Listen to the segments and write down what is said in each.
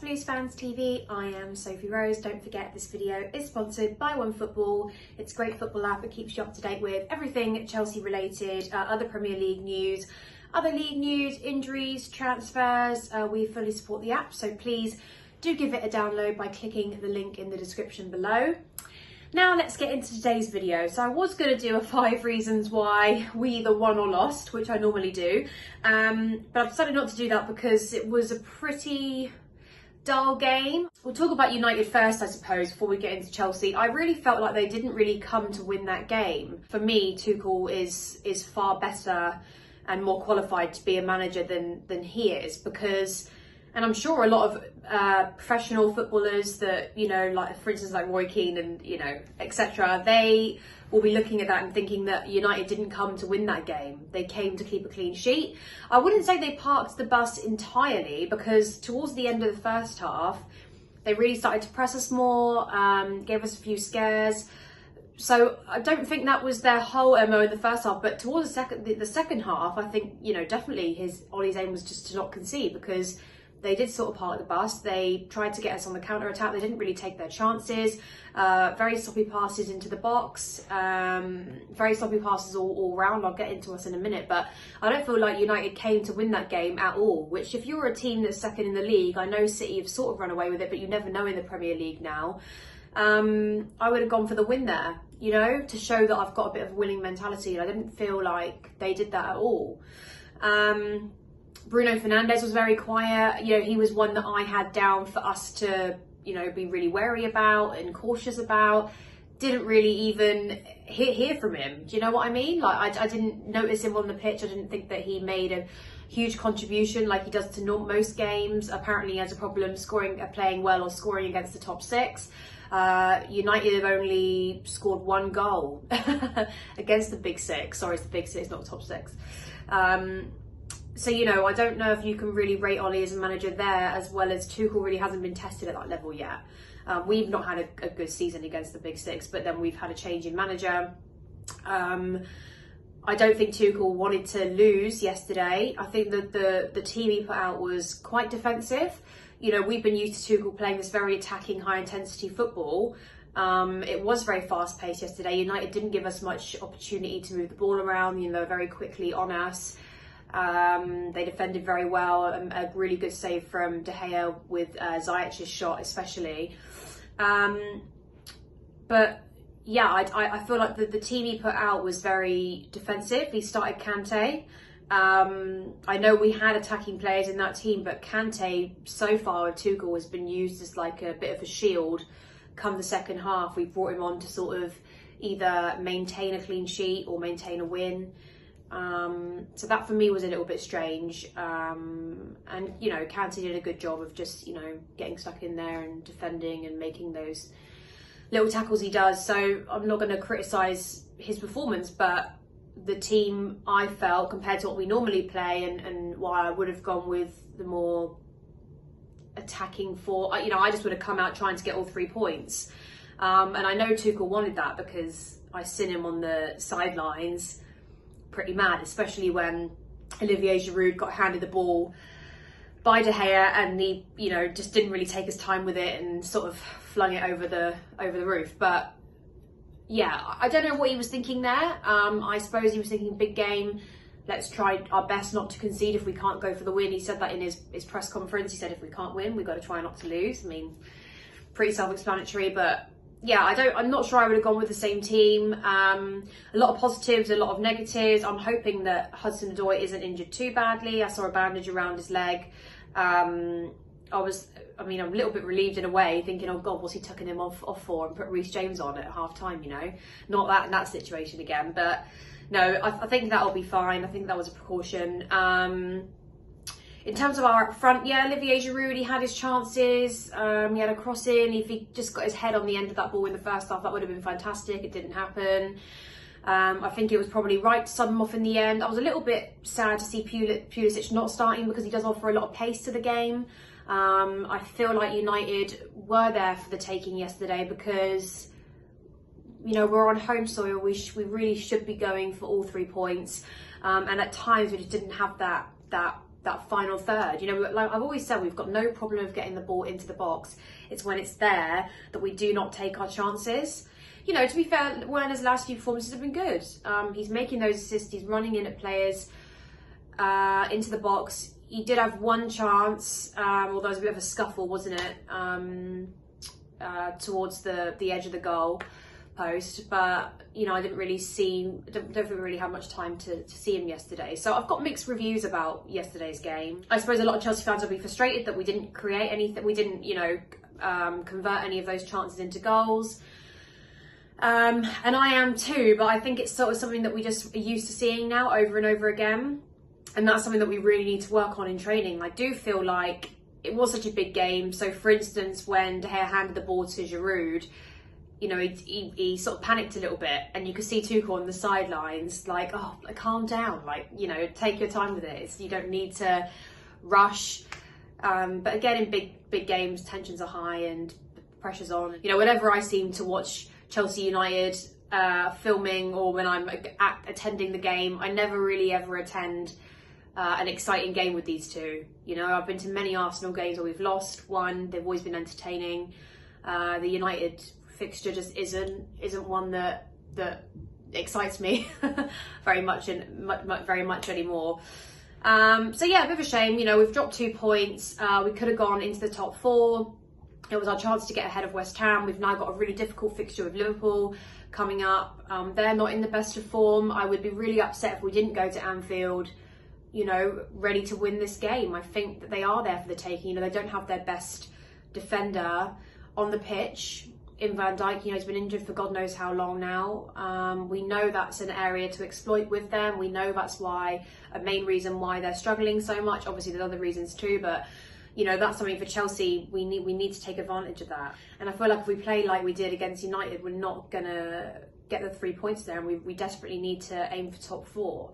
to Blues Fans TV. I am Sophie Rose. Don't forget this video is sponsored by OneFootball. It's a great football app. It keeps you up to date with everything Chelsea related, other Premier League news, injuries, transfers. We fully support the app, so please do give it a download by clicking the link in the description below. Now let's get into today's video. So I was going to do a 5 reasons why we either won or lost, which I normally do, but I've decided not to do that because it was a pretty dull game. We'll talk about United first, I suppose, before we get into Chelsea. I really felt like they didn't really come to win that game. For me, Tuchel is far better and more qualified to be a manager than he is, because, and I'm sure a lot of professional footballers that, you know, like for instance like Roy Keane and, you know, etc., they will be looking at that and thinking that United didn't come to win that game. They came to keep a clean sheet. I wouldn't say they parked the bus entirely, because towards the end of the first half, they really started to press us more, gave us a few scares. So I don't think that was their whole MO in the first half, but towards the second half, I think, you know, definitely Ollie's aim was just to not concede, because they did sort of park the bus. They tried to get us on the counter-attack. They didn't really take their chances. Very sloppy passes into the box. Very sloppy passes all round. I'll get into us in a minute. But I don't feel like United came to win that game at all, which if you're a team that's second in the league, I know City have sort of run away with it, but you never know in the Premier League now. I would have gone for the win there, you know, to show that I've got a bit of a winning mentality. And I didn't feel like they did that at all. Bruno Fernandes was very quiet. You know, he was one that I had down for us to, you know, be really wary about and cautious about. Didn't really even hear from him. Do you know what I mean? Like, I didn't notice him on the pitch. I didn't think that he made a huge contribution like he does to most games. Apparently he has a problem playing well or scoring against the top 6. United have only scored 1 goal against the big 6. Sorry, it's the big 6, not the top 6. So, you know, I don't know if you can really rate Ollie as a manager there, as well as Tuchel really hasn't been tested at that level yet. We've not had a good season against the big 6, but then we've had a change in manager. I don't think Tuchel wanted to lose yesterday. I think that the team he put out was quite defensive. You know, we've been used to Tuchel playing this very attacking, high-intensity football. It was very fast-paced yesterday. United didn't give us much opportunity to move the ball around, you know, very quickly on us. They defended very well. A really good save from De Gea with Ziyech's shot especially. But yeah, I feel like the team he put out was very defensive. He started Kante. I know we had attacking players in that team, but Kante so far with Tuchel has been used as like a bit of a shield. Come the second half, we brought him on to sort of either maintain a clean sheet or maintain a win. So that for me was a little bit strange. And, you know, Kante did a good job of just, you know, getting stuck in there and defending and making those little tackles he does. So I'm not going to criticise his performance, but the team, I felt, compared to what we normally play and why I would have gone with the more attacking you know, I just would have come out trying to get all 3 points. And I know Tuchel wanted that, because I seen him on the sidelines pretty mad, especially when Olivier Giroud got handed the ball by De Gea and he, you know, just didn't really take his time with it and sort of flung it over the roof. But yeah, I don't know what he was thinking there. I suppose he was thinking big game, let's try our best not to concede if we can't go for the win. He said that in his press conference. He said if we can't win, we've got to try not to lose. I mean, pretty self-explanatory, but yeah, I'm not sure I would have gone with the same team. A lot of positives, a lot of negatives. I'm hoping that Hudson-Odoi isn't injured too badly. I saw a bandage around his leg. I'm a little bit relieved in a way, thinking, oh God, what's he tucking him off for and put Reece James on at half time, you know? Not that in that situation again, but no, I think that'll be fine. I think that was a precaution. In terms of our up front, yeah, Olivier Giroud, he had his chances. He had a cross in. If he just got his head on the end of that ball in the first half, that would have been fantastic. It didn't happen. I think it was probably right to sub him off in the end. I was a little bit sad to see Pulisic not starting, because he does offer a lot of pace to the game. I feel like United were there for the taking yesterday, because, you know, we're on home soil. We really should be going for all 3 points. And at times we just didn't have that that final third. You know, like I've always said, we've got no problem of getting the ball into the box. It's when it's there that we do not take our chances. You know, to be fair, Werner's last few performances have been good. He's making those assists, he's running in at players into the box. He did have one chance, although it was a bit of a scuffle, wasn't it? Towards the edge of the goal post, but you know, I don't think we really had much time to see him yesterday. So I've got mixed reviews about yesterday's game. I suppose a lot of Chelsea fans will be frustrated that we didn't create anything, we didn't, you know, convert any of those chances into goals. And I am too, but I think it's sort of something that we just are used to seeing now over and over again. And that's something that we really need to work on in training. I do feel like it was such a big game. So for instance, when De Gea handed the ball to Giroud, you know, he sort of panicked a little bit, and you could see Tuchel on the sidelines like, oh, calm down, like, you know, take your time with it. You don't need to rush. But again, in big games, tensions are high and pressure's on. You know, whenever I seem to watch Chelsea United filming, or when I'm attending the game, I never really ever attend an exciting game with these two. You know, I've been to many Arsenal games where we've lost one. They've always been entertaining. The United fixture just isn't one that excites me very much anymore. So yeah, a bit of a shame. You know, we've dropped 2 points. We could have gone into the top 4. It was our chance to get ahead of West Ham. We've now got a really difficult fixture with Liverpool coming up. They're not in the best of form. I would be really upset if we didn't go to Anfield, you know, ready to win this game. I think that they are there for the taking. You know, they don't have their best defender on the pitch in Van Dijk. You know, he's been injured for God knows how long now. We know that's an area to exploit with them. We know that's why, a main reason why they're struggling so much. Obviously there's other reasons too, but you know, that's something for Chelsea. We need to take advantage of that. And I feel like if we play like we did against United, we're not gonna get the 3 points there, and we desperately need to aim for top 4.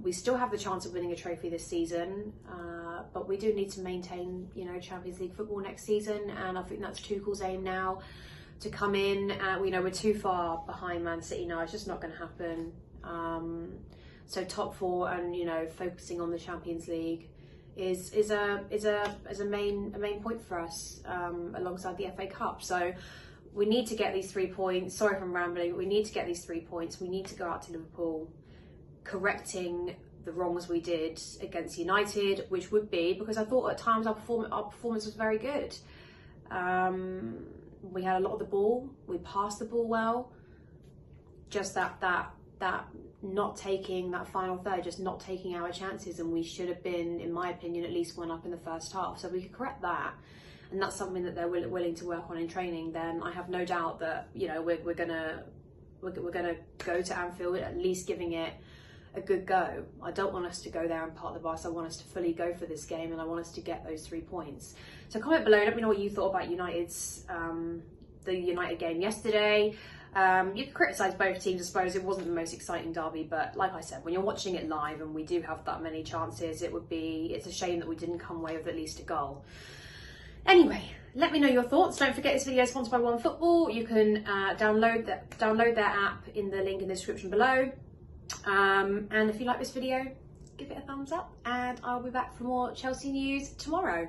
We still have the chance of winning a trophy this season, but we do need to maintain, you know, Champions League football next season, and I think that's Tuchel's aim now, to come in. You know, we're too far behind Man City now. It's just not going to happen. So top 4, and you know, focusing on the Champions League is a main point for us, alongside the FA Cup. So we need to get these 3 points. Sorry if I'm rambling, but we need to get these 3 points. We need to go out to Liverpool correcting the wrongs we did against United, which would be because I thought at times our performance was very good. We had a lot of the ball, we passed the ball well, just that not taking that final third, just not taking our chances, and we should have been, in my opinion, at least 1 up in the first half. So we could correct that, and that's something that they're willing to work on in training. Then I have no doubt that, you know, we're gonna go to Anfield at least giving it a good go. I don't want us to go there and park the bus. I want us to fully go for this game, and I want us to get those 3 points. So comment below, let me know what you thought about United's the United game yesterday. You can criticise both teams, I suppose. It wasn't the most exciting derby, but like I said, when you're watching it live and we do have that many chances, it's a shame that we didn't come away with at least a goal. Anyway, let me know your thoughts. Don't forget this video is sponsored by OneFootball. You can download their app in the link in the description below. And if you like this video, give it a thumbs up, and I'll be back for more Chelsea news tomorrow.